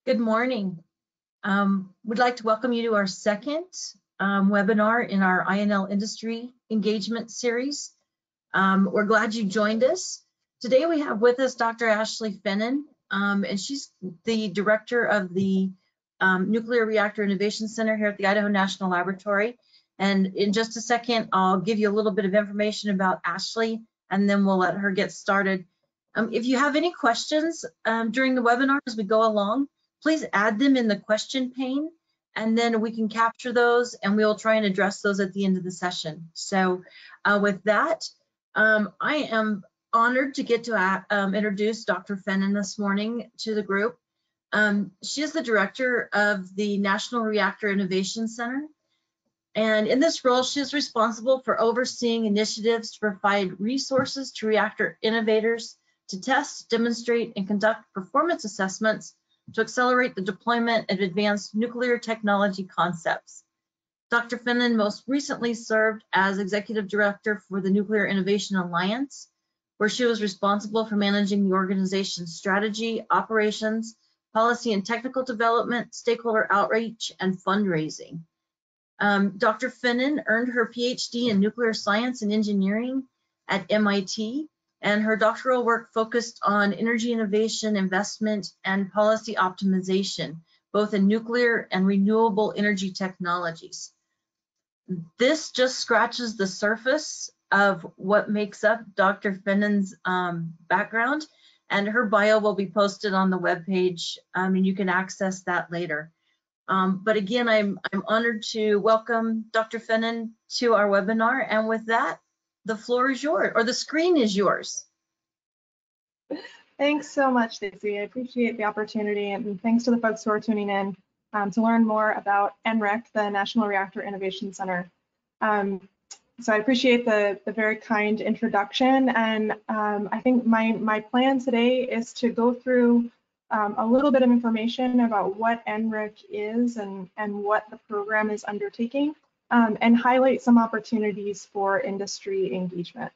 Good morning. We'd like to welcome you to our second webinar in our INL Industry Engagement Series. We're glad you joined us. Today we have with us Dr. Ashley Finnan, and she's the director of the Nuclear Reactor Innovation Center here at the Idaho National Laboratory. And in just a second, I'll give you a little bit of information about Ashley, and then we'll let her get started. If you have any questions during the webinar as we go along, please add them in the question pane, and then we can capture those and we will try and address those at the end of the session. So with that, I am honored to get to introduce Dr. Finnan this morning to the group. She is the director of the National Reactor Innovation Center. And in this role, she is responsible for overseeing initiatives to provide resources to reactor innovators to test, demonstrate, and conduct performance assessments to accelerate the deployment of advanced nuclear technology concepts. Dr. Finnan most recently served as Executive Director for the Nuclear Innovation Alliance, where she was responsible for managing the organization's strategy, operations, policy and technical development, stakeholder outreach, and fundraising. Dr. Finnan earned her PhD in nuclear science and engineering at MIT, and her doctoral work focused on energy innovation, investment, and policy optimization, both in nuclear and renewable energy technologies. This just scratches the surface of what makes up Dr. Finnan's background, and her bio will be posted on the webpage, and you can access that later. But again, I'm honored to welcome Dr. Finnan to our webinar, and with that, the floor is yours, or the screen is yours. Thanks so much, Stacey. I appreciate the opportunity, and thanks to the folks who are tuning in to learn more about NRIC, the National Reactor Innovation Center. So I appreciate the very kind introduction, and I think my plan today is to go through a little bit of information about what NRIC is and what the program is undertaking, and highlight some opportunities for industry engagement.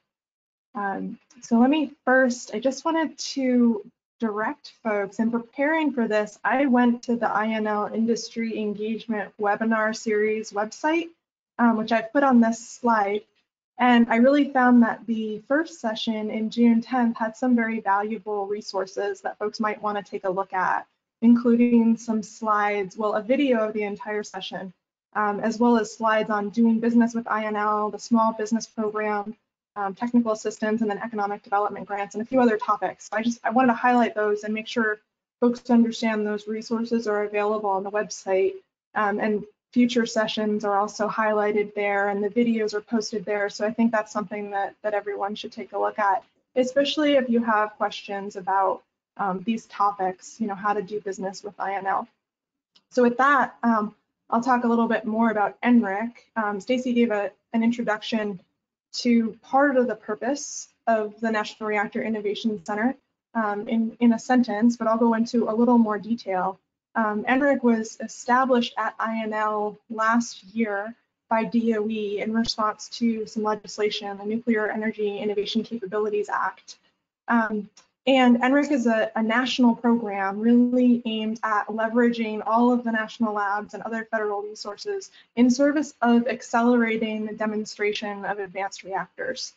So let me first, I just wanted to direct folks in preparing for this. I went to the INL Industry Engagement Webinar Series website, which I've put on this slide. And I really found that the first session in June 10th had some very valuable resources that folks might want to take a look at, including some slides, well, a video of the entire session, as well as slides on doing business with INL, the small business program, technical assistance, and then economic development grants, and a few other topics. So I wanted to highlight those and make sure folks understand those resources are available on the website, and future sessions are also highlighted there, and the videos are posted there. So I think that's something that everyone should take a look at, especially if you have questions about these topics, you know, how to do business with INL. So with that, I'll talk a little bit more about NRIC. Stacey gave an introduction to part of the purpose of the National Reactor Innovation Center in a sentence, but I'll go into a little more detail. NRIC was established at INL last year by DOE in response to some legislation, the Nuclear Energy Innovation Capabilities Act. And NRIC is a national program really aimed at leveraging all of the national labs and other federal resources in service of accelerating the demonstration of advanced reactors.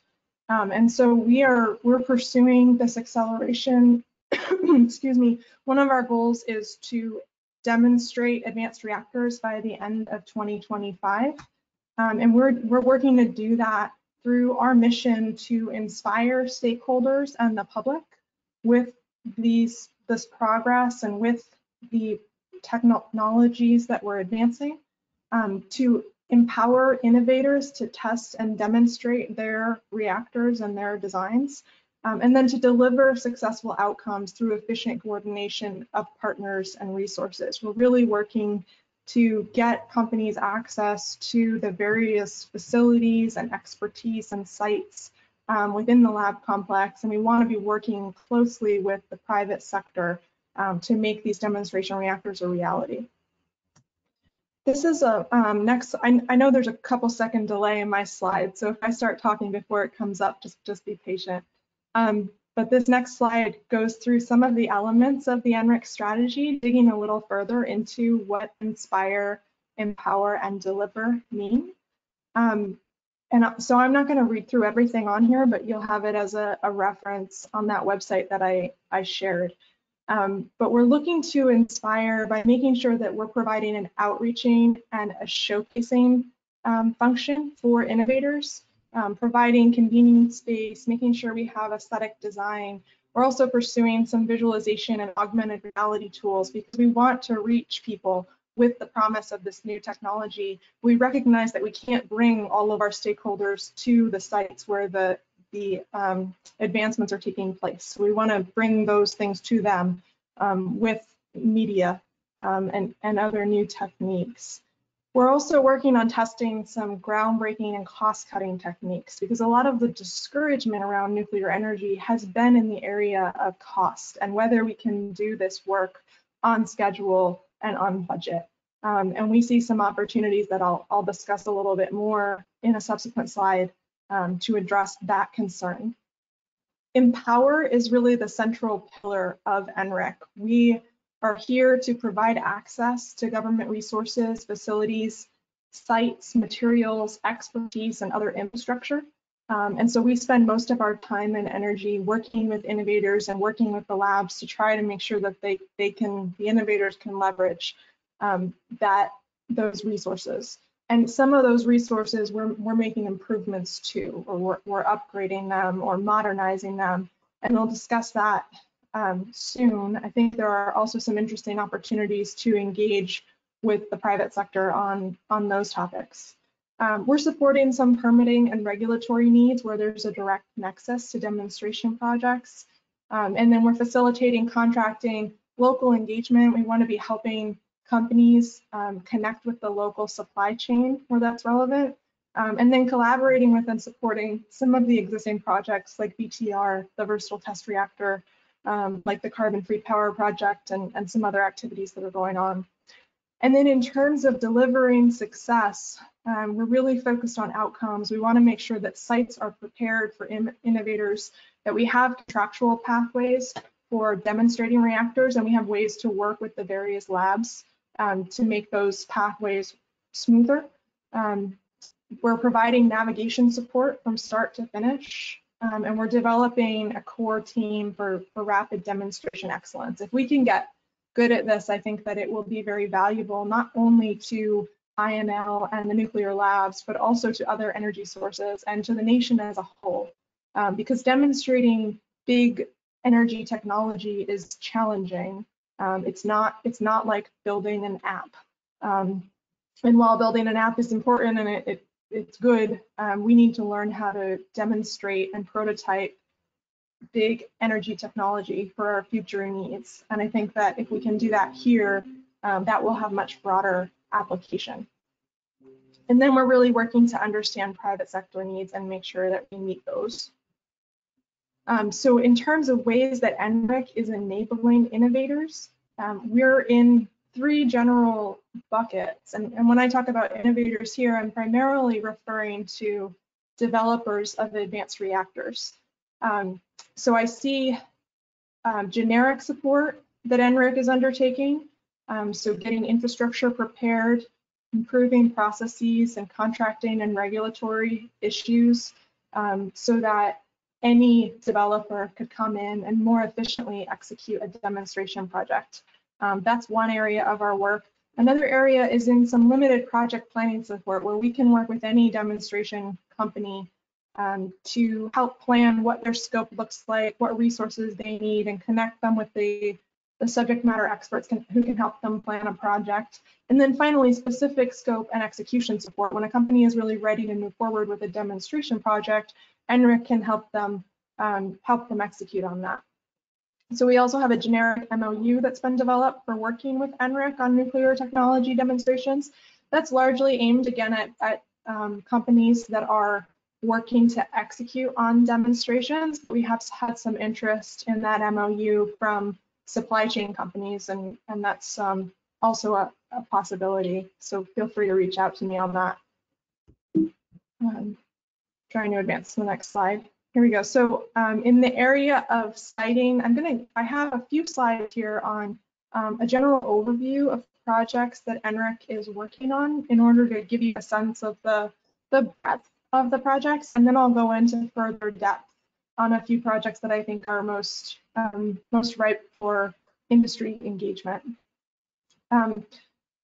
And so we're pursuing this acceleration. Excuse me. One of our goals is to demonstrate advanced reactors by the end of 2025. And we're working to do that through our mission to inspire stakeholders and the public with this progress and with the technologies that we're advancing, to empower innovators to test and demonstrate their reactors and their designs, and then to deliver successful outcomes through efficient coordination of partners and resources. We're really working to get companies access to the various facilities and expertise and sites within the lab complex, and we want to be working closely with the private sector to make these demonstration reactors a reality. This is a next. I know there's a couple second delay in my slide, so if I start talking before it comes up, just be patient. But this next slide goes through some of the elements of the NRIC strategy, digging a little further into what inspire, empower, and deliver mean. So I'm not going to read through everything on here, but you'll have it as a reference on that website that I shared. But we're looking to inspire by making sure that we're providing an outreaching and a showcasing function for innovators, providing convenient space, making sure we have aesthetic design. We're also pursuing some visualization and augmented reality tools because we want to reach people with the promise of this new technology. We recognize that we can't bring all of our stakeholders to the sites where the advancements are taking place. So we want to bring those things to them with media and other new techniques. We're also working on testing some groundbreaking and cost-cutting techniques because a lot of the discouragement around nuclear energy has been in the area of cost and whether we can do this work on schedule and on budget. And we see some opportunities that I'll discuss a little bit more in a subsequent slide to address that concern. Empower is really the central pillar of NRIC. We are here to provide access to government resources, facilities, sites, materials, expertise, and other infrastructure. And so we spend most of our time and energy working with innovators and working with the labs to try to make sure that the innovators can leverage those resources. And some of those resources we're making improvements to, or we're upgrading them or modernizing them. And we'll discuss that soon. I think there are also some interesting opportunities to engage with the private sector on those topics. We're supporting some permitting and regulatory needs where there's a direct nexus to demonstration projects. And then we're facilitating contracting, local engagement. We want to be helping companies connect with the local supply chain where that's relevant. And then collaborating with and supporting some of the existing projects like VTR, the Versatile Test Reactor, like the Carbon Free Power Project and some other activities that are going on. And then in terms of delivering success, we're really focused on outcomes. We want to make sure that sites are prepared for innovators, that we have contractual pathways for demonstrating reactors, and we have ways to work with the various labs to make those pathways smoother. We're providing navigation support from start to finish. And we're developing a core team for rapid demonstration excellence. If we can get good at this, I think that it will be very valuable, not only to INL and the nuclear labs, but also to other energy sources and to the nation as a whole. Because demonstrating big energy technology is challenging. It's not like building an app. And while building an app is important and it's good, we need to learn how to demonstrate and prototype big energy technology for our future needs. And I think that if we can do that here, that will have much broader application. And then we're really working to understand private sector needs and make sure that we meet those. So in terms of ways that NRIC is enabling innovators, we're in 3 general buckets. And when I talk about innovators here, I'm primarily referring to developers of advanced reactors. So I see generic support that NRIC is undertaking. So getting infrastructure prepared, improving processes and contracting and regulatory issues so that any developer could come in and more efficiently execute a demonstration project. That's one area of our work. Another area is in some limited project planning support where we can work with any demonstration company to help plan what their scope looks like, what resources they need, and connect them with the subject matter experts who can help them plan a project. And then finally, specific scope and execution support. When a company is really ready to move forward with a demonstration project, NRIC can help them execute on that. So we also have a generic MOU that's been developed for working with NRIC on nuclear technology demonstrations. That's largely aimed again at companies that are working to execute on demonstrations. We have had some interest in that MOU from supply chain companies, and that's also a possibility. So feel free to reach out to me on that. Trying to advance to the next slide. Here we go. So in the area of siting, I have a few slides here on a general overview of projects that NRIC is working on in order to give you a sense of the breadth of the projects, and then I'll go into further depth on a few projects that I think are most ripe for industry engagement.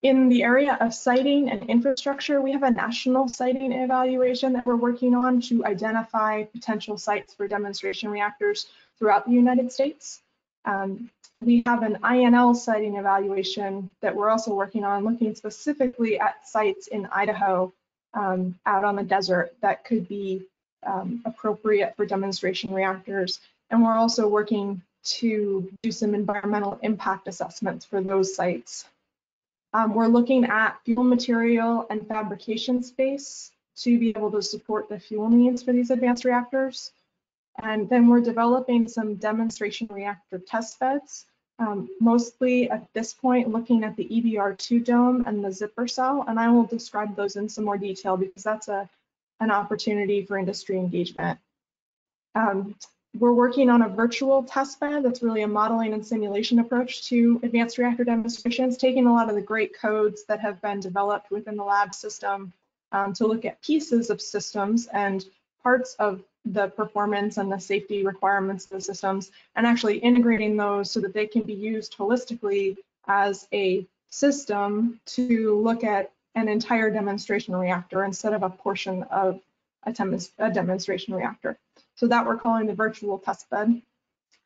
In the area of siting and infrastructure, we have a national siting evaluation that we're working on to identify potential sites for demonstration reactors throughout the United States. We have an INL siting evaluation that we're also working on, looking specifically at sites in Idaho out on the desert that could be appropriate for demonstration reactors. And we're also working to do some environmental impact assessments for those sites. We're looking at fuel material and fabrication space to be able to support the fuel needs for these advanced reactors. And then we're developing some demonstration reactor test beds, mostly at this point looking at the EBR2 dome and the zipper cell, and I will describe those in some more detail because that's an opportunity for industry engagement. We're working on a virtual test bed that's really a modeling and simulation approach to advanced reactor demonstrations, taking a lot of the great codes that have been developed within the lab system to look at pieces of systems and parts of the performance and the safety requirements of the systems, and actually integrating those so that they can be used holistically as a system to look at an entire demonstration reactor instead of a portion of a demonstration reactor. So that we're calling the virtual test bed.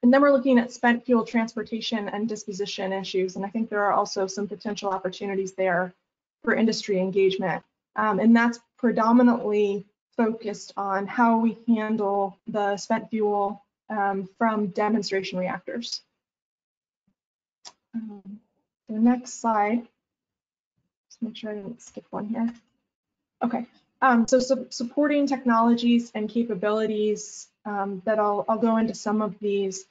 And then we're looking at spent fuel transportation and disposition issues. And I think there are also some potential opportunities there for industry engagement. And that's predominantly focused on how we handle the spent fuel from demonstration reactors. The next slide, just make sure I didn't skip one here. Okay, so supporting technologies and capabilities that I'll go into some of these.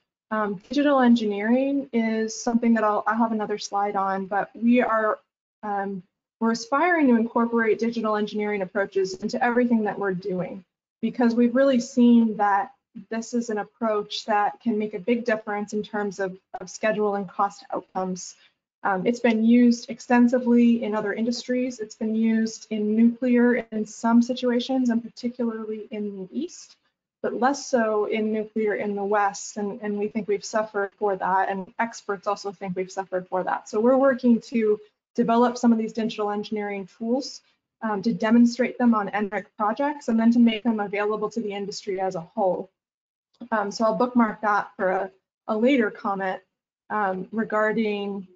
Digital engineering is something that I'll have another slide on, but we're aspiring to incorporate digital engineering approaches into everything that we're doing, because we've really seen that this is an approach that can make a big difference in terms of schedule and cost outcomes. It's been used extensively in other industries. It's been used in nuclear in some situations, and particularly in the East, but less so in nuclear in the West. And we think we've suffered for that, and experts also think we've suffered for that. So we're working to develop some of these digital engineering tools to demonstrate them on NRIC projects, and then to make them available to the industry as a whole. So I'll bookmark that for a later comment regarding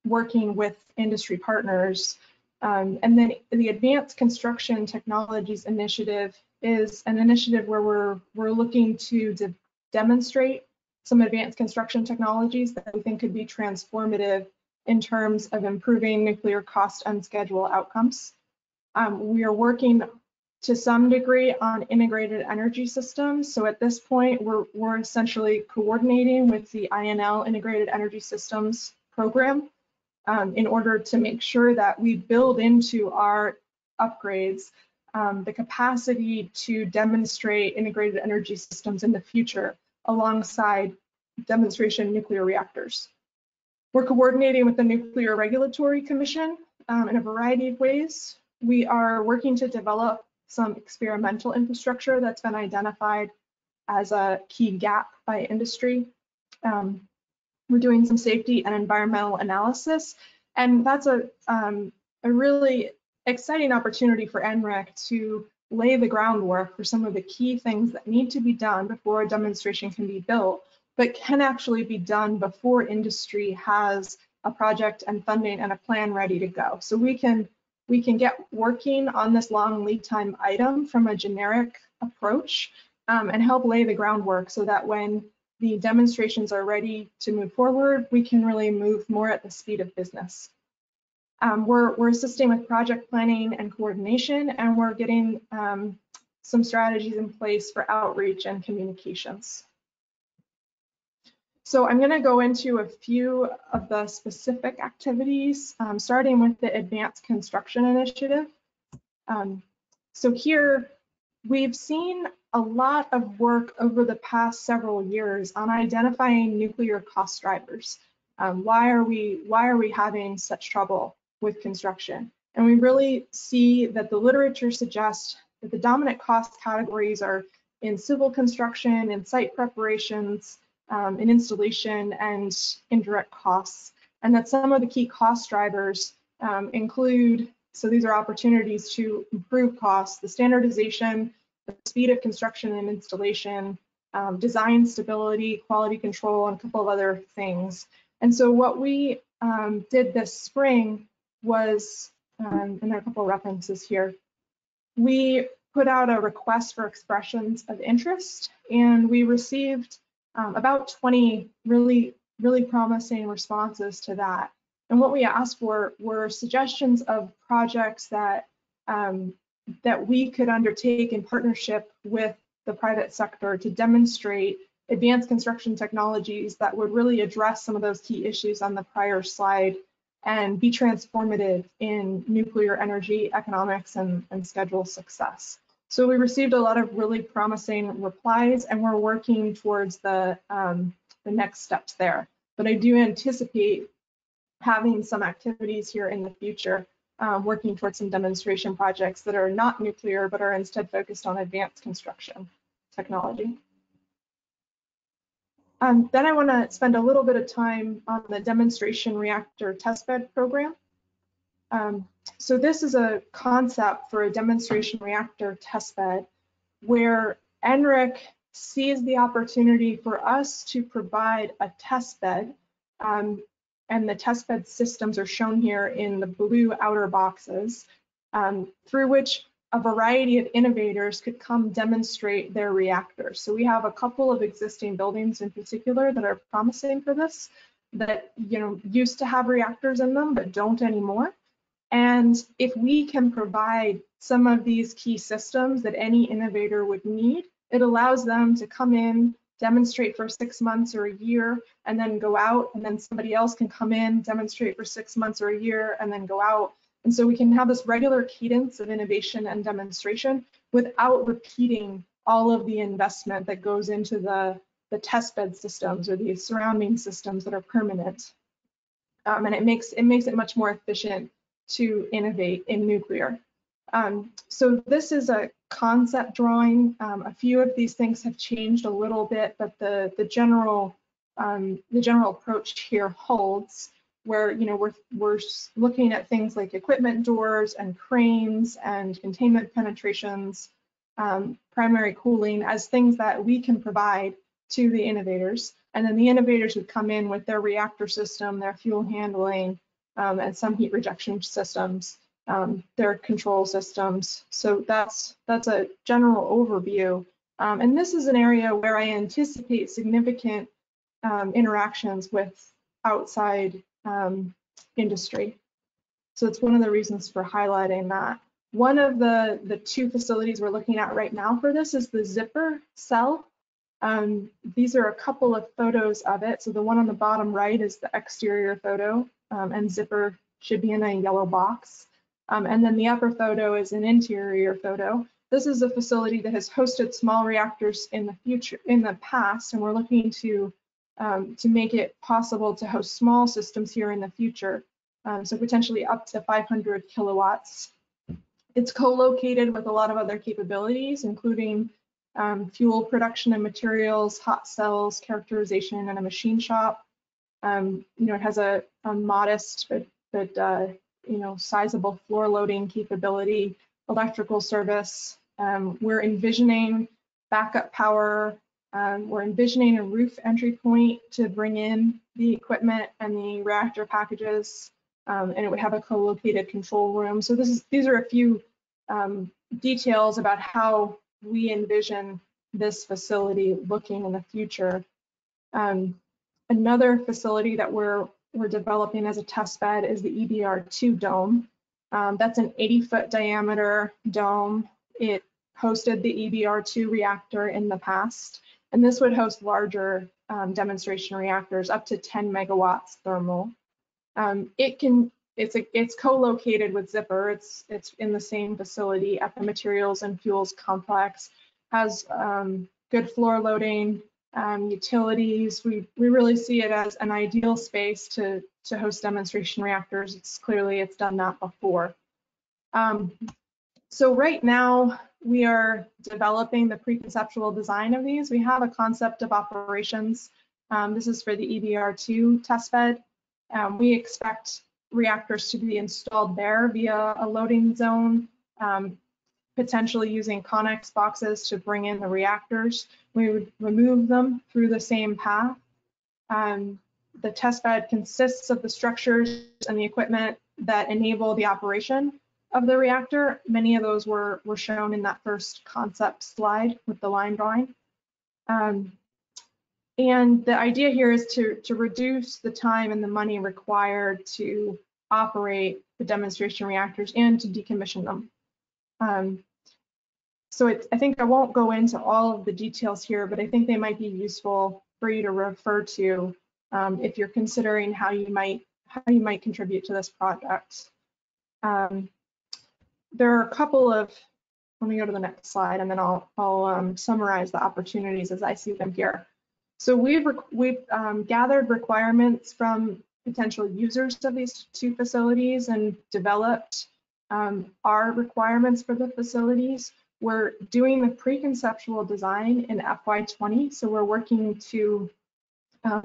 working with industry partners. And then the Advanced Construction Technologies Initiative is an initiative where we're looking to demonstrate some advanced construction technologies that we think could be transformative in terms of improving nuclear cost and schedule outcomes. We are working to some degree on integrated energy systems. So at this point, we're essentially coordinating with the INL Integrated Energy Systems program in order to make sure that we build into our upgrades the capacity to demonstrate integrated energy systems in the future alongside demonstration nuclear reactors. We're coordinating with the Nuclear Regulatory Commission in a variety of ways. We are working to develop some experimental infrastructure that's been identified as a key gap by industry. We're doing some safety and environmental analysis, and that's a really exciting opportunity for NRIC to lay the groundwork for some of the key things that need to be done before a demonstration can be built, but can actually be done before industry has a project and funding and a plan ready to go. So we can get working on this long lead time item from a generic approach and help lay the groundwork so that when the demonstrations are ready to move forward, we can really move more at the speed of business. We're assisting with project planning and coordination, and we're getting some strategies in place for outreach and communications. So I'm going to go into a few of the specific activities, starting with the Advanced Construction Initiative. So here, we've seen a lot of work over the past several years on identifying nuclear cost drivers. Why are we having such trouble with construction? And we really see that the literature suggests that the dominant cost categories are in civil construction, in site preparations, in installation, and indirect costs. And that some of the key cost drivers include, so these are opportunities to improve costs, the standardization, the speed of construction and installation, design stability, quality control, and a couple of other things. And so what we did this spring was, and there are a couple of references here, we put out a request for expressions of interest, and we received about 20 really promising responses to that. And what we asked for were suggestions of projects that that we could undertake in partnership with the private sector to demonstrate advanced construction technologies that would really address some of those key issues on the prior slide and be transformative in nuclear energy economics and schedule success. So we received a lot of really promising replies, and we're working towards the next steps there. But I do anticipate having some activities here in the future, working towards some demonstration projects that are not nuclear, but are instead focused on advanced construction technology. Then I want to spend a little bit of time on the demonstration reactor testbed program. So this is a concept for a demonstration reactor testbed where NRIC sees the opportunity for us to provide a testbed, and the testbed systems are shown here in the blue outer boxes, through which a variety of innovators could come demonstrate their reactors. So we have a couple of existing buildings in particular that are promising for this, that used to have reactors in them but don't anymore. And if we can provide some of these key systems that any innovator would need, it allows them to come in, demonstrate for 6 months or a year, and then go out, and then somebody else can come in, demonstrate for 6 months or a year, and then go out. And so we can have this regular cadence of innovation and demonstration without repeating all of the investment that goes into the testbed systems or the surrounding systems that are permanent. And it makes it much more efficient to innovate in nuclear. So this is a concept drawing. A few of these things have changed a little bit, but the general approach here holds, where we're looking at things like equipment doors and cranes and containment penetrations, primary cooling as things that we can provide to the innovators, and then the innovators would come in with their reactor system, their fuel handling, and some heat rejection systems, their control systems. So that's a general overview, and this is an area where I anticipate significant interactions with outside industry. So it's one of the reasons for highlighting that. One of the two facilities we're looking at right now for this is the Zipper cell. These are a couple of photos of it. So the one on the bottom right is the exterior photo, and Zipper should be in a yellow box. And then the upper photo is an interior photo. This is a facility that has hosted small reactors in the past, and we're looking to make it possible to host small systems here in the future, so potentially up to 500 kilowatts. It's co-located with a lot of other capabilities, including fuel production and materials, hot cells, characterization, and a machine shop. It has a modest but sizable floor loading capability, electrical service. We're envisioning backup power. We're envisioning a roof entry point to bring in the equipment and the reactor packages, and it would have a co-located control room. So these are a few details about how we envision this facility looking in the future. Another facility that we're developing as a test bed is the EBR-2 dome. That's an 80-foot diameter dome. It hosted the EBR-2 reactor in the past, and this would host larger demonstration reactors up to 10 megawatts thermal. It can it's co-located with Zipper. It's in the same facility at the Materials and Fuels Complex. Has good floor loading, utilities. We really see it as an ideal space to host demonstration reactors. It's done that before. So right now we are developing the pre-conceptual design of these. We have a concept of operations. This is for the EBR2 testbed. We expect reactors to be installed there via a loading zone, potentially using Connex boxes to bring in the reactors. We would remove them through the same path. The testbed consists of the structures and the equipment that enable the operation of the reactor. Many of those were shown in that first concept slide with the line drawing. And the idea here is to reduce the time and the money required to operate the demonstration reactors and to decommission them. So I think I won't go into all of the details here, but I think they might be useful for you to refer to if you're considering how you might contribute to this project. There are a couple of, let me go to the next slide, and then I'll summarize the opportunities as I see them here. So we've gathered requirements from potential users of these two facilities and developed our requirements for the facilities. We're doing the pre-conceptual design in FY20, so we're working to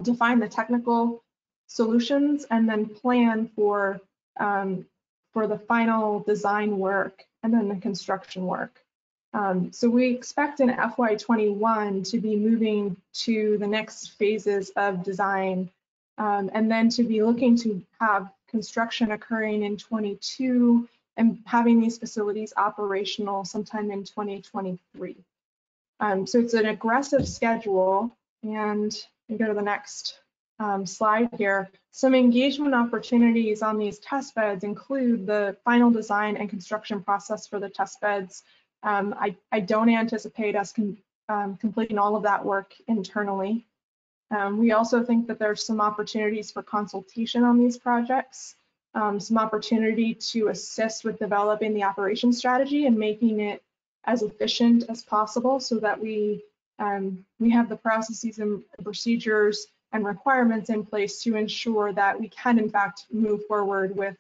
define the technical solutions and then plan for the final design work and then the construction work. So we expect in FY21 to be moving to the next phases of design, and then to be looking to have construction occurring in 22 and having these facilities operational sometime in 2023. So it's an aggressive schedule, and we go to the next slide here. Some engagement opportunities on these test beds include the final design and construction process for the test beds. I don't anticipate us completing all of that work internally. We also think that there's some opportunities for consultation on these projects, some opportunity to assist with developing the operation strategy and making it as efficient as possible so that we have the processes and procedures and requirements in place to ensure that we can in fact move forward with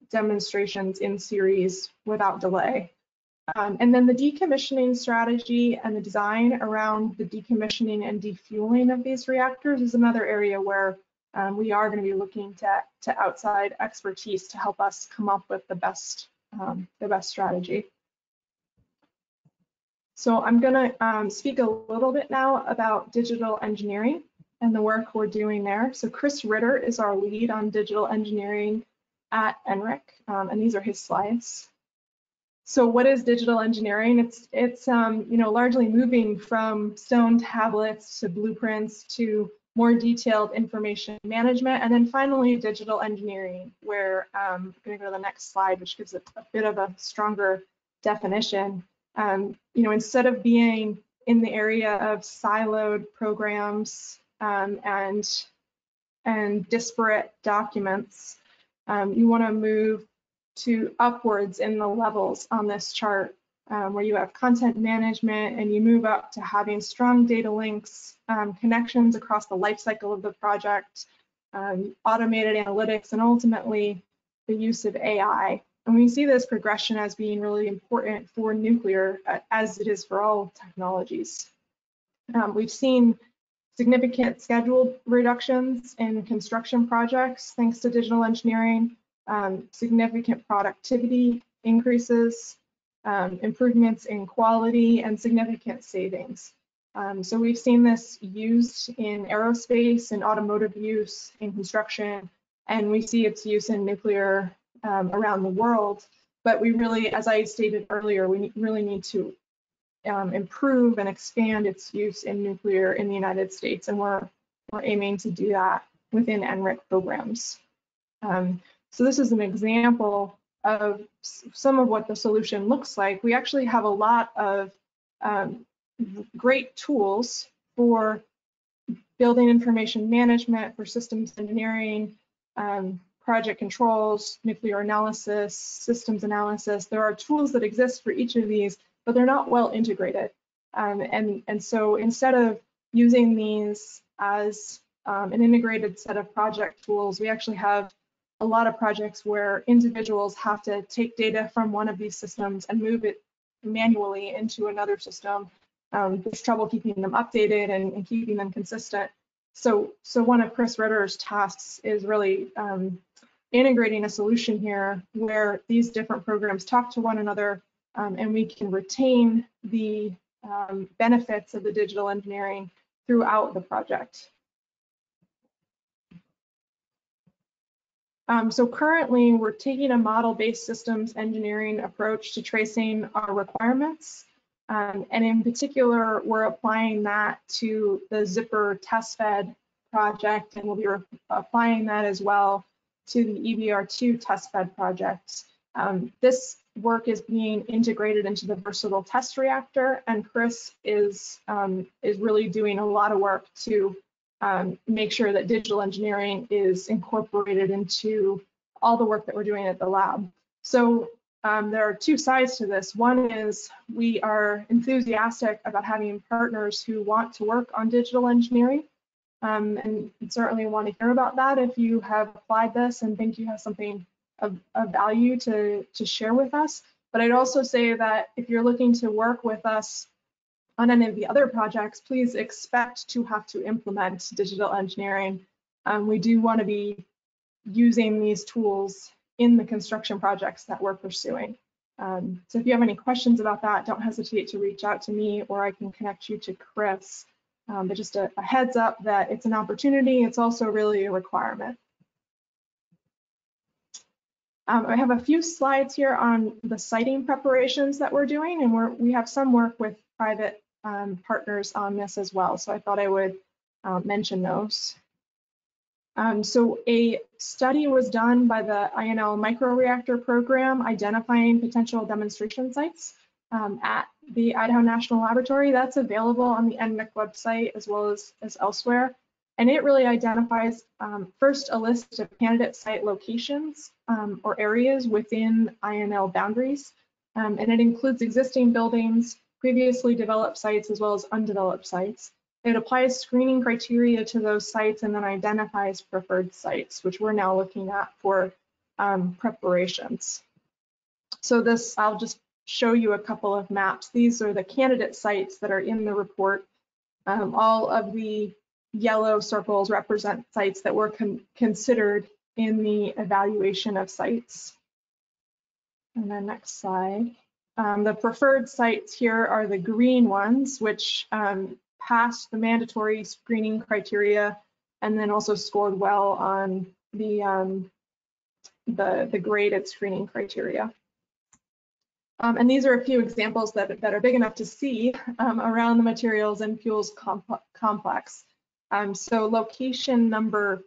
demonstrations in series without delay. And then the decommissioning strategy and the design around the decommissioning and defueling of these reactors is another area where we are going to be looking to outside expertise to help us come up with the best strategy. So I'm going to speak a little bit now about digital engineering and the work we're doing there. So Chris Ritter is our lead on digital engineering at NRIC, and these are his slides. So what is digital engineering? It's largely moving from stone tablets to blueprints to more detailed information management, and then finally digital engineering, where I'm going to go to the next slide, which gives it a bit of a stronger definition. Instead of being in the area of siloed programs and disparate documents, you want to move to upwards in the levels on this chart, where you have content management and you move up to having strong data links, connections across the life cycle of the project, automated analytics, and ultimately the use of AI. And we see this progression as being really important for nuclear, as it is for all technologies. We've seen significant schedule reductions in construction projects thanks to digital engineering, significant productivity increases, improvements in quality, and significant savings. So we've seen this used in aerospace and automotive use in construction, and we see its use in nuclear around the world. But we really, as I stated earlier, we really need to improve and expand its use in nuclear in the United States, and we're aiming to do that within NRIC programs. So this is an example of some of what the solution looks like. We actually have a lot of great tools for building information management, for systems engineering, project controls, nuclear analysis, systems analysis. There are tools that exist for each of these, but they're not well integrated. And so instead of using these as an integrated set of project tools, we actually have a lot of projects where individuals have to take data from one of these systems and move it manually into another system. There's trouble keeping them updated and keeping them consistent. So one of Chris Ritter's tasks is really integrating a solution here where these different programs talk to one another, and we can retain the benefits of the digital engineering throughout the project. So currently we're taking a model-based systems engineering approach to tracing our requirements. And in particular, we're applying that to the Zipper Testbed project, and we'll be applying that as well to the EBR2 Testbed project. This work is being integrated into the Versatile Test Reactor, and Chris is really doing a lot of work to make sure that digital engineering is incorporated into all the work that we're doing at the lab. So there are two sides to this. One is we are enthusiastic about having partners who want to work on digital engineering, and certainly want to hear about that if you have applied this and think you have something of value to share with us. But I'd also say that if you're looking to work with us on any of the other projects, please expect to have to implement digital engineering. We do want to be using these tools in the construction projects that we're pursuing. So if you have any questions about that, don't hesitate to reach out to me, or I can connect you to Chris. But just a heads up that it's an opportunity, it's also really a requirement. I have a few slides here on the siting preparations that we're doing, and we have some work with private partners on this as well, so I thought I would mention those. So a study was done by the INL microreactor program identifying potential demonstration sites at the Idaho National Laboratory. That's available on the NRIC website as well as elsewhere. And it really identifies first a list of candidate site locations or areas within INL boundaries. And it includes existing buildings, previously developed sites, as well as undeveloped sites. It applies screening criteria to those sites and then identifies preferred sites, which we're now looking at for preparations. So this, I'll just show you a couple of maps. These are the candidate sites that are in the report. All of the yellow circles represent sites that were considered in the evaluation of sites. And then next slide. The preferred sites here are the green ones, which passed the mandatory screening criteria and then also scored well on the graded screening criteria. And these are a few examples that are big enough to see around the materials and fuels complex. So location number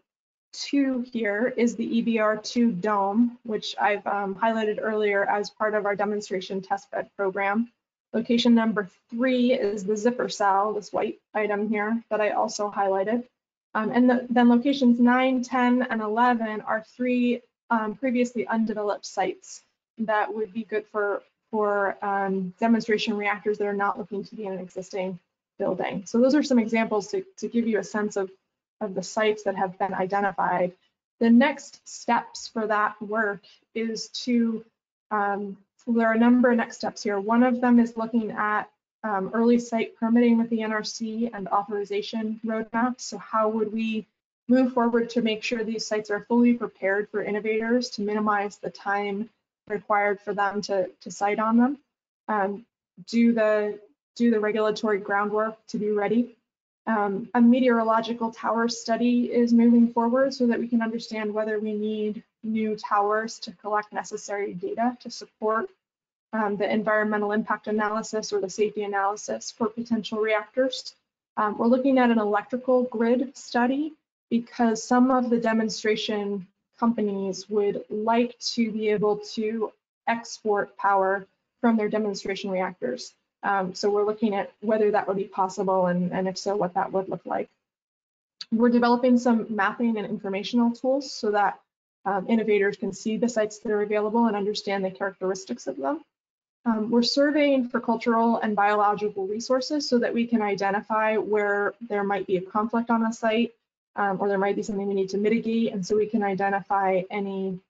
2 here is the EBR2 dome, which I've highlighted earlier as part of our demonstration testbed program. Location number 3 is the zipper cell, this white item here that I also highlighted. And then locations 9, 10, and 11 are 3 previously undeveloped sites that would be good for demonstration reactors that are not looking to be in an existing building. So those are some examples to give you a sense of the sites that have been identified. The next steps for that work is to, there are a number of next steps here. One of them is looking at early site permitting with the NRC and authorization roadmap. So how would we move forward to make sure these sites are fully prepared for innovators to minimize the time required for them to site on them, do the regulatory groundwork to be ready. A meteorological tower study is moving forward so that we can understand whether we need new towers to collect necessary data to support the environmental impact analysis or the safety analysis for potential reactors. We're looking at an electrical grid study because some of the demonstration companies would like to be able to export power from their demonstration reactors. So we're looking at whether that would be possible, and if so, what that would look like. We're developing some mapping and informational tools so that innovators can see the sites that are available and understand the characteristics of them. We're surveying for cultural and biological resources so that we can identify where there might be a conflict on a site, or there might be something we need to mitigate, and so we can identify any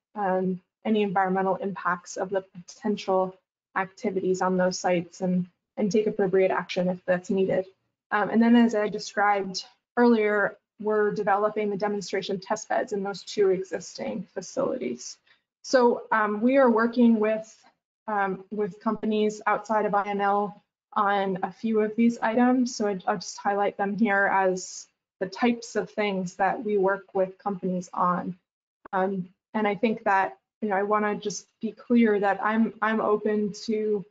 environmental impacts of the potential activities on those sites and take appropriate action if that's needed. And then, as I described earlier, we're developing the demonstration test beds in those 2 existing facilities. So we are working with companies outside of INL on a few of these items. So I'll just highlight them here as the types of things that we work with companies on. And I think that, I want to just be clear that I'm open to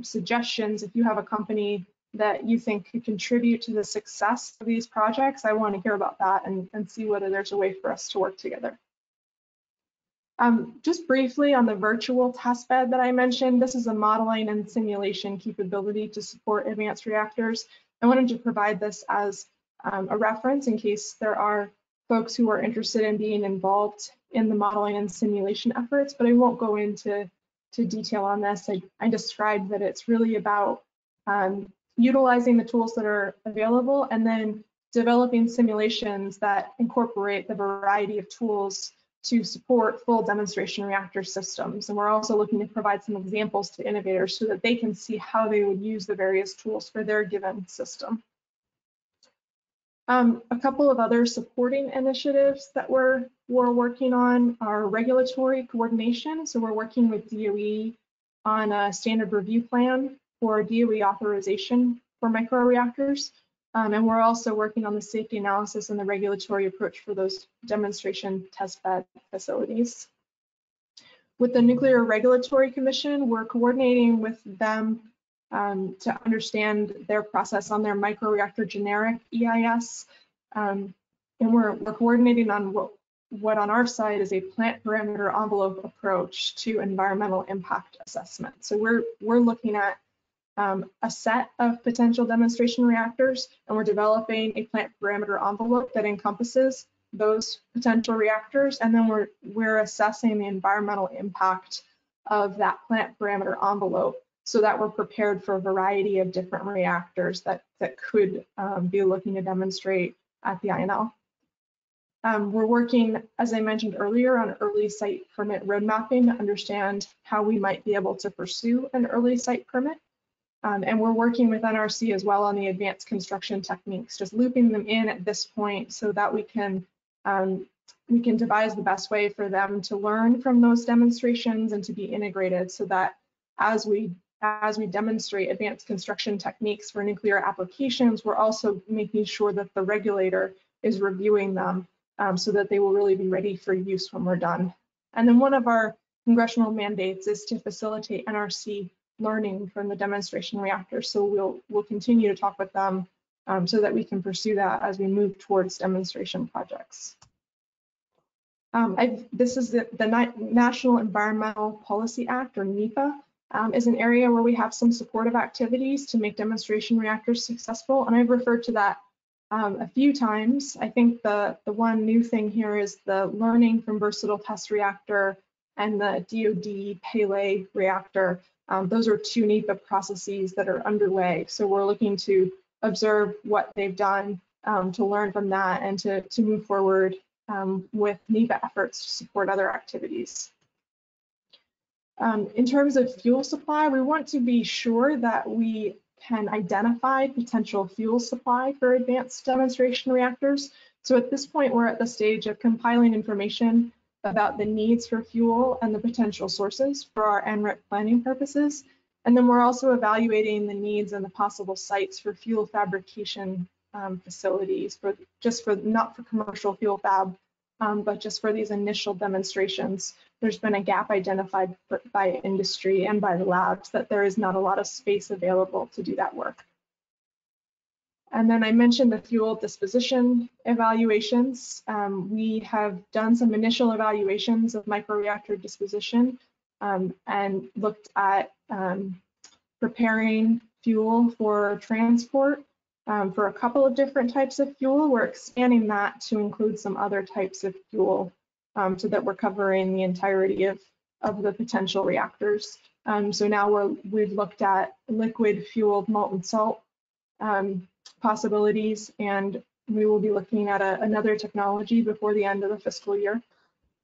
suggestions. If you have a company that you think could contribute to the success of these projects, I want to hear about that and see whether there's a way for us to work together. Just briefly on the virtual test bed that I mentioned, this is a modeling and simulation capability to support advanced reactors. I wanted to provide this as a reference in case there are folks who are interested in being involved in the modeling and simulation efforts, but I won't go into detail on this. I described that it's really about utilizing the tools that are available and then developing simulations that incorporate the variety of tools to support full demonstration reactor systems. And we're also looking to provide some examples to innovators so that they can see how they would use the various tools for their given system. A couple of other supporting initiatives that we're working on are regulatory coordination. So we're working with DOE on a standard review plan for DOE authorization for microreactors. And we're also working on the safety analysis and the regulatory approach for those demonstration testbed facilities. With the Nuclear Regulatory Commission, we're coordinating with them to understand their process on their microreactor generic EIS. And we're coordinating on what on our side is a plant parameter envelope approach to environmental impact assessment. So we're looking at a set of potential demonstration reactors, and we're developing a plant parameter envelope that encompasses those potential reactors, and then we're assessing the environmental impact of that plant parameter envelope so that we're prepared for a variety of different reactors that could be looking to demonstrate at the INL. We're working, as I mentioned earlier, on early site permit road mapping to understand how we might be able to pursue an early site permit. And we're working with NRC as well on the advanced construction techniques, just looping them in at this point so that we can devise the best way for them to learn from those demonstrations and to be integrated so that as we demonstrate advanced construction techniques for nuclear applications, we're also making sure that the regulator is reviewing them so that they will really be ready for use when we're done. And then one of our congressional mandates is to facilitate NRC learning from the demonstration reactors. So we'll continue to talk with them so that we can pursue that as we move towards demonstration projects. This is the National Environmental Policy Act, or NEPA, is an area where we have some supportive activities to make demonstration reactors successful, and I've referred to that a few times. I think the one new thing here is the learning from Versatile Test Reactor and the DoD Pele reactor. Those are 2 NEPA processes that are underway, so we're looking to observe what they've done to learn from that and to move forward with NEPA efforts to support other activities. In terms of fuel supply, we want to be sure that we can identify potential fuel supply for advanced demonstration reactors. So at this point, we're at the stage of compiling information about the needs for fuel and the potential sources for our NRIC planning purposes. And then we're also evaluating the needs and the possible sites for fuel fabrication facilities, not for commercial fuel fab, but just for these initial demonstrations. There's been a gap identified by industry and by the labs that there is not a lot of space available to do that work. And then I mentioned the fuel disposition evaluations. We have done some initial evaluations of microreactor disposition and looked at preparing fuel for transport for a couple of different types of fuel. We're expanding that to include some other types of fuel so that we're covering the entirety of the potential reactors. So now we've looked at liquid fueled molten salt possibilities, and we will be looking at another technology before the end of the fiscal year.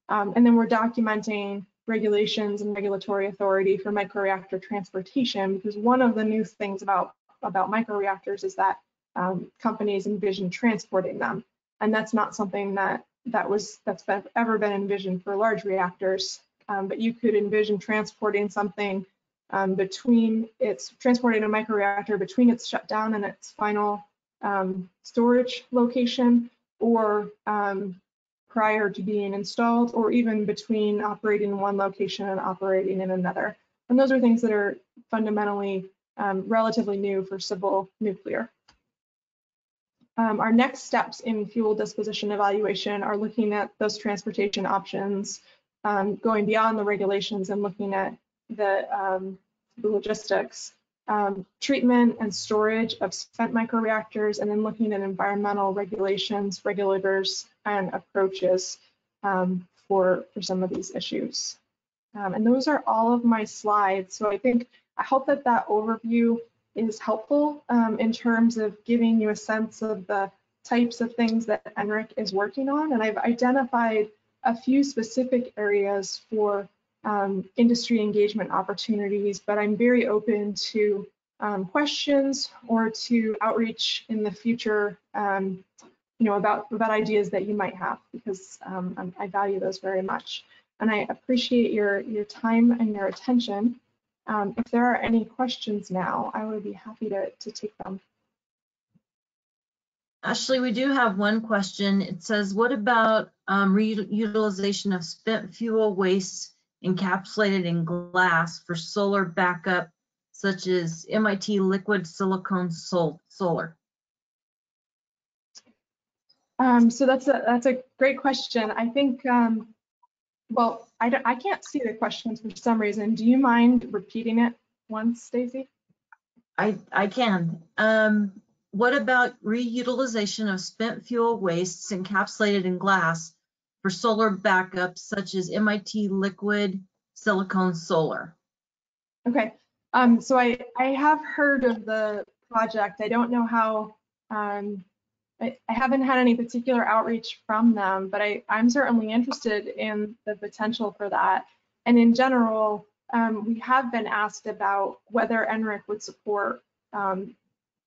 And then we're documenting regulations and regulatory authority for microreactor transportation, because one of the new things about microreactors is that companies envision transporting them, and that's not something that's ever been envisioned for large reactors. But you could envision transporting something transporting a microreactor between its shutdown and its final storage location, or prior to being installed, or even between operating in one location and operating in another. And those are things that are fundamentally relatively new for civil nuclear. Our next steps in fuel disposition evaluation are looking at those transportation options, going beyond the regulations and looking at the logistics, treatment and storage of spent microreactors, and then looking at environmental regulations, regulators, and approaches for some of these issues. And those are all of my slides. So I hope that overview is helpful in terms of giving you a sense of the types of things that NRIC is working on. And I've identified a few specific areas for industry engagement opportunities, but I'm very open to questions or to outreach in the future, about ideas that you might have, because I value those very much. And I appreciate your time and your attention. If there are any questions now, I would be happy to take them. Ashley, we do have one question. It says, what about reutilization of spent fuel waste encapsulated in glass for solar backup, such as MIT liquid silicone solar? So that's a great question. I think, well, I can't see the questions for some reason. Do you mind repeating it once, Stacy? I can. What about reutilization of spent fuel wastes encapsulated in glass for solar backups, such as MIT liquid silicone solar? Okay. So I have heard of the project. I don't know how, I haven't had any particular outreach from them, but I'm certainly interested in the potential for that. And in general, we have been asked about whether NRIC would support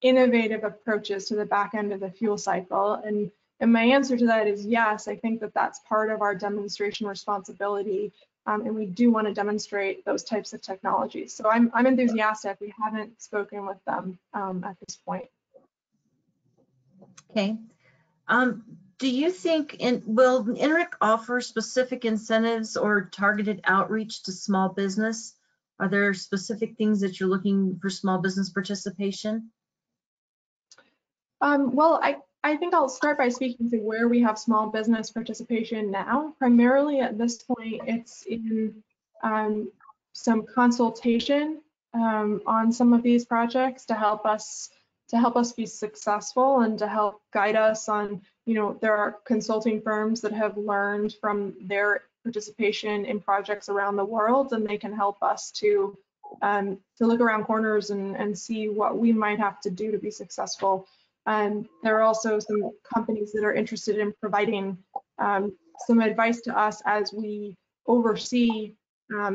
innovative approaches to the back end of the fuel cycle. And my answer to that is yes. I think that that's part of our demonstration responsibility. And we do want to demonstrate those types of technologies. So I'm enthusiastic. We haven't spoken with them at this point. Okay. Do you think, will NRIC offer specific incentives or targeted outreach to small business? Are there specific things that you're looking for small business participation? Well, I think I'll start by speaking to where we have small business participation now. Primarily at this point, it's in some consultation on some of these projects to help us be successful and to help guide us on, there are consulting firms that have learned from their participation in projects around the world, and they can help us to look around corners and see what we might have to do to be successful. There are also some companies that are interested in providing some advice to us as we oversee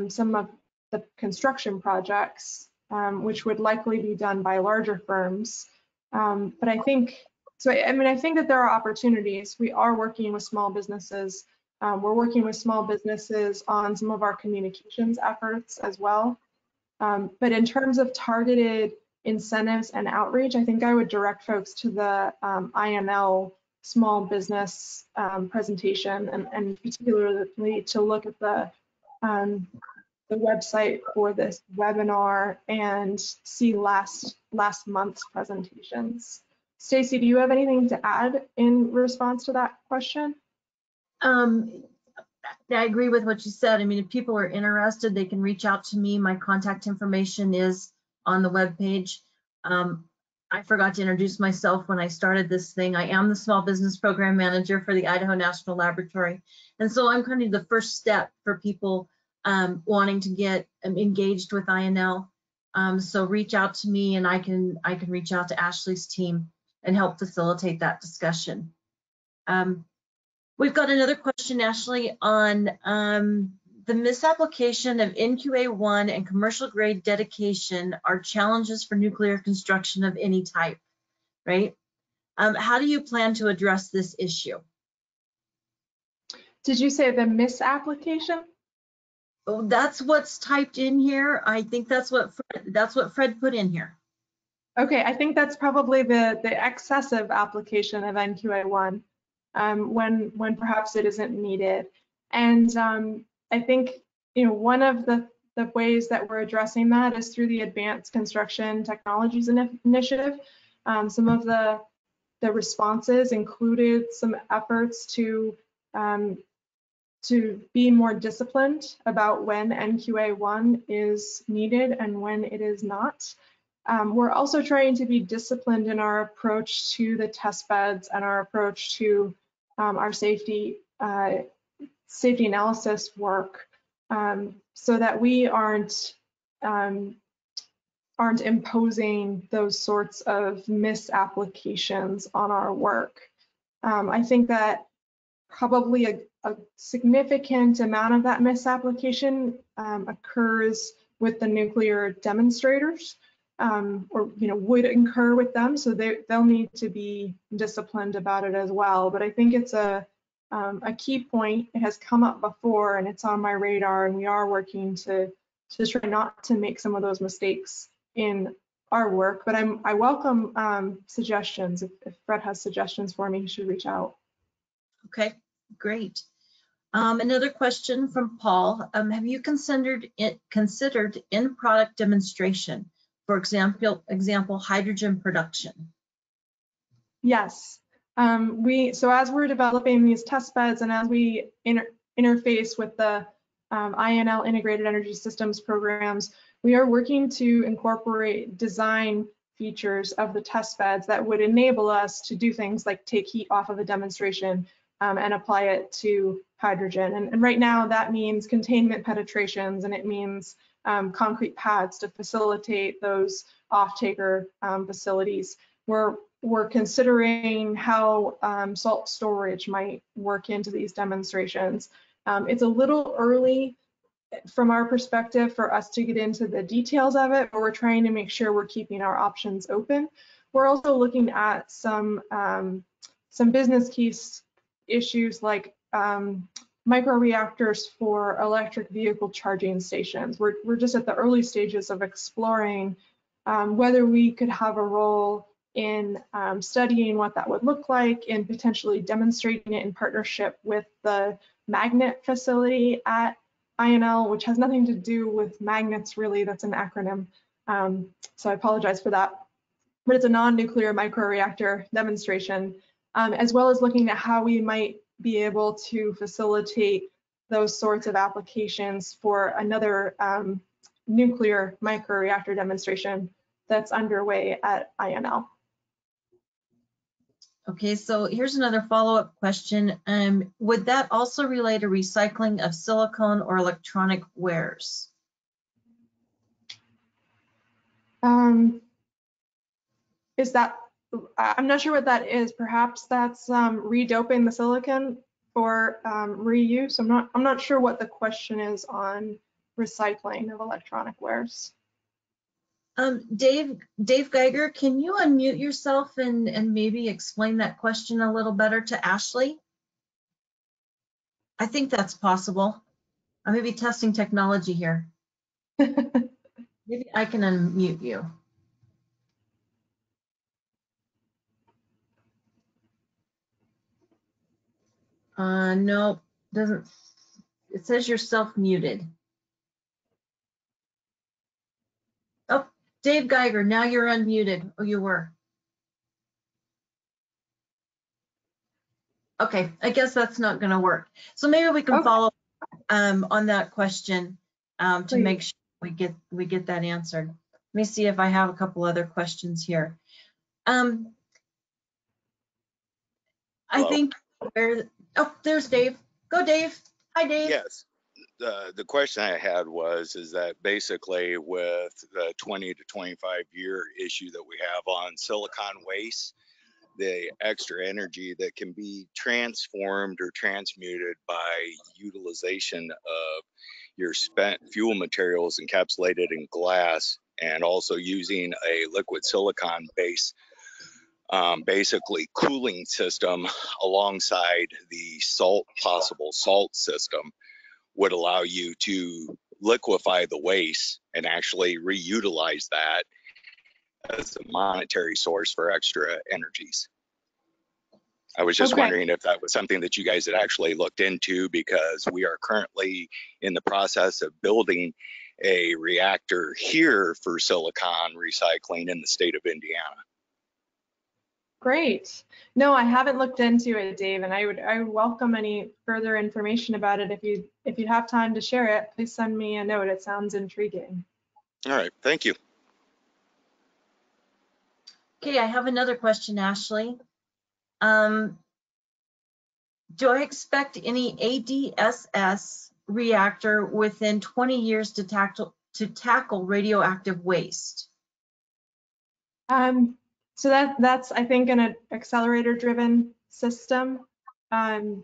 some of the construction projects, which would likely be done by larger firms. But I think that there are opportunities. We are working with small businesses. We're working with small businesses on some of our communications efforts as well. But in terms of targeted incentives and outreach, I think I would direct folks to the INL small business presentation, and particularly to look at the website for this webinar and see last month's presentations. Stacy, do you have anything to add in response to that question? I agree with what you said. I mean, if people are interested, they can reach out to me. My contact information is on the webpage. I forgot to introduce myself when I started this thing. I am the Small Business Program Manager for the Idaho National Laboratory. And so I'm kind of the first step for people wanting to get engaged with INL. So reach out to me and I can reach out to Ashley's team and help facilitate that discussion. We've got another question, Ashley, on the misapplication of NQA1 and commercial grade dedication are challenges for nuclear construction of any type, right? How do you plan to address this issue? Did you say the misapplication? Oh, that's what's typed in here. I think that's what Fred put in here. Okay, I think that's probably the excessive application of NQA1 when perhaps it isn't needed. And I think, you know, one of the ways that we're addressing that is through the Advanced Construction Technologies Initiative. Some of the responses included some efforts to be more disciplined about when NQA1 is needed and when it is not. We're also trying to be disciplined in our approach to the test beds and our approach to our safety analysis work, so that we aren't imposing those sorts of misapplications on our work. I think that probably a significant amount of that misapplication occurs with the nuclear demonstrators, or would incur with them, so they'll need to be disciplined about it as well. But I think it's a key point. It has come up before and it's on my radar, and we are working to try not to make some of those mistakes in our work. But I welcome suggestions. If Fred has suggestions for me, he should reach out. Okay, great. Another question from Paul. Have you considered end product demonstration? For example, hydrogen production? Yes. So as we're developing these test beds and as we interface with the INL Integrated Energy Systems programs, we are working to incorporate design features of the test beds that would enable us to do things like take heat off of a demonstration and apply it to hydrogen. And right now that means containment penetrations, and it means concrete pads to facilitate those off-taker facilities. We're considering how salt storage might work into these demonstrations. It's a little early from our perspective for us to get into the details of it, but we're trying to make sure we're keeping our options open. We're also looking at some business case issues like microreactors for electric vehicle charging stations. We're just at the early stages of exploring whether we could have a role in studying what that would look like and potentially demonstrating it in partnership with the magnet facility at INL, which has nothing to do with magnets really. That's an acronym. So I apologize for that. But it's a non-nuclear microreactor demonstration, as well as looking at how we might be able to facilitate those sorts of applications for another nuclear microreactor demonstration that's underway at INL. Okay, so here's another follow-up question. Would that also relate to recycling of silicone or electronic wares? Is that, I'm not sure what that is. Perhaps that's redoping the silicon for reuse. I'm not sure what the question is on recycling of electronic wares. Dave Geiger, can you unmute yourself and maybe explain that question a little better to Ashley? I think that's possible. I may be testing technology here. Maybe I can unmute you. No, doesn't. It says you're self-muted. Oh, Dave Geiger, now you're unmuted. Oh, you were. Okay, I guess that's not going to work. So maybe we can follow on that question to make sure we get that answered. Let me see if I have a couple other questions here. I think there's Dave. Go, Dave. Hi, Dave. Yes. The question I had is that basically with the 20 to 25 year issue that we have on silicon waste, the extra energy that can be transformed or transmuted by utilization of your spent fuel materials encapsulated in glass, and also using a liquid silicon base basically cooling system alongside the possible salt system, would allow you to liquefy the waste and actually reutilize that as a monetary source for extra energies. I was just wondering if that was something that you guys had actually looked into, because we are currently in the process of building a reactor here for silicone recycling in the state of Indiana. Great. No, I haven't looked into it, Dave, and I would welcome any further information about it. If you have time to share it, please send me a note. It sounds intriguing. All right, thank you. Okay, I have another question, Ashley. Do I expect any ADSS reactor within 20 years to tackle radioactive waste? So that's I think an accelerator-driven system, and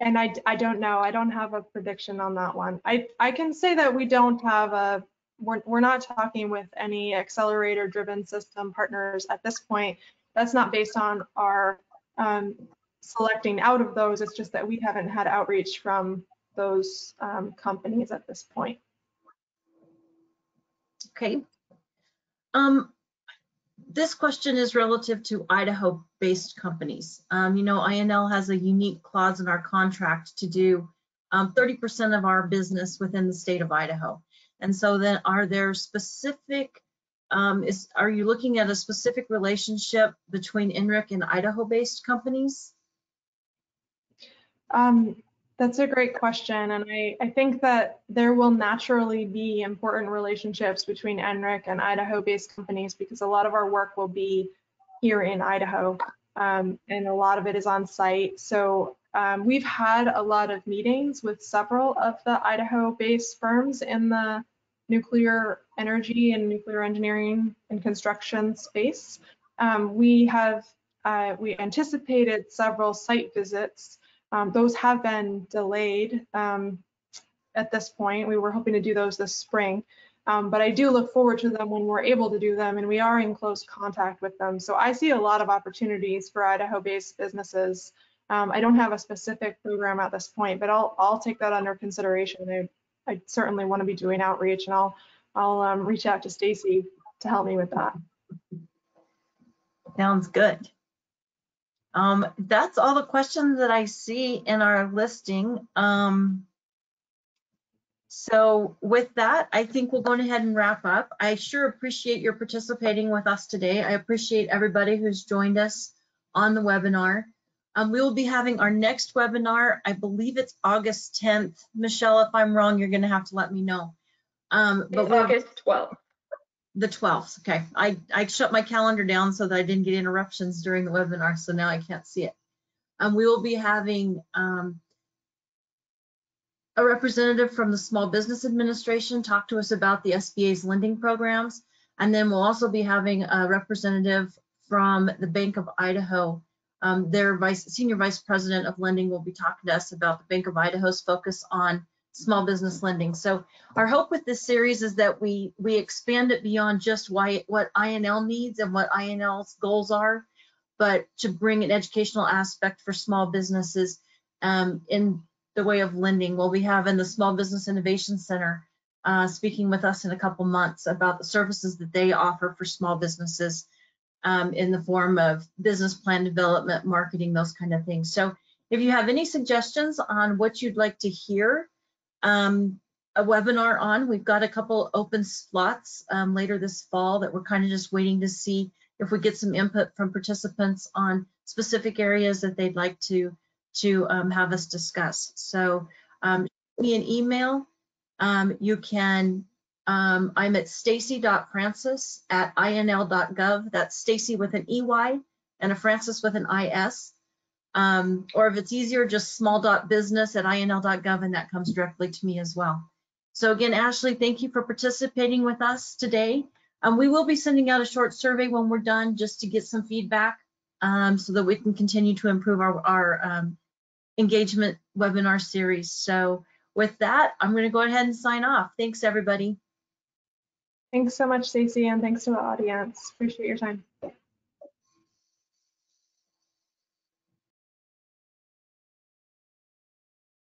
I don't know. I don't have a prediction on that one. I can say that we don't have we're not talking with any accelerator-driven system partners at this point. That's not based on our selecting out of those. It's just that we haven't had outreach from those companies at this point. Okay. This question is relative to Idaho-based companies. You know, INL has a unique clause in our contract to do 30% of our business within the state of Idaho. And so then are there specific, are you looking at a specific relationship between NRIC and Idaho-based companies? That's a great question, and I think that there will naturally be important relationships between NRIC and Idaho-based companies, because a lot of our work will be here in Idaho, and a lot of it is on site. So we've had a lot of meetings with several of the Idaho-based firms in the nuclear energy and nuclear engineering and construction space. We anticipated several site visits. Those have been delayed at this point. We were hoping to do those this spring, but I do look forward to them when we're able to do them, and we are in close contact with them. So I see a lot of opportunities for Idaho-based businesses. I don't have a specific program at this point, but I'll take that under consideration. I certainly want to be doing outreach, and I'll reach out to Stacy to help me with that. Sounds good. That's all the questions that I see in our listing. So with that, I think we'll go ahead and wrap up. I sure appreciate your participating with us today. I appreciate everybody who's joined us on the webinar. We will be having our next webinar. I believe it's August 10th. Michelle, if I'm wrong, you're going to have to let me know. But August 12th. The 12th, okay. I shut my calendar down so that I didn't get interruptions during the webinar, so now I can't see it. We will be having a representative from the Small Business Administration talk to us about the SBA's lending programs, and then we'll also be having a representative from the Bank of Idaho. Their senior vice president of lending will be talking to us about the Bank of Idaho's focus on small business lending. So our hope with this series is that we expand it beyond just what INL needs and what INL's goals are, but to bring an educational aspect for small businesses in the way of lending. We'll be having the Small Business Innovation Center speaking with us in a couple months about the services that they offer for small businesses in the form of business plan development, marketing, those kind of things. So if you have any suggestions on what you'd like to hear a webinar on, we've got a couple open slots later this fall that we're kind of just waiting to see if we get some input from participants on specific areas that they'd like to have us discuss. So send me an email. You can I'm at stacy.francis@inl.gov. That's Stacy with an EY and a Francis with an IS. Or if it's easier, just small.business@inl.gov, and that comes directly to me as well. So again, Ashley, thank you for participating with us today. We will be sending out a short survey when we're done just to get some feedback so that we can continue to improve our engagement webinar series. So with that, I'm going to go ahead and sign off. Thanks, everybody. Thanks so much, Stacey, and thanks to the audience. Appreciate your time.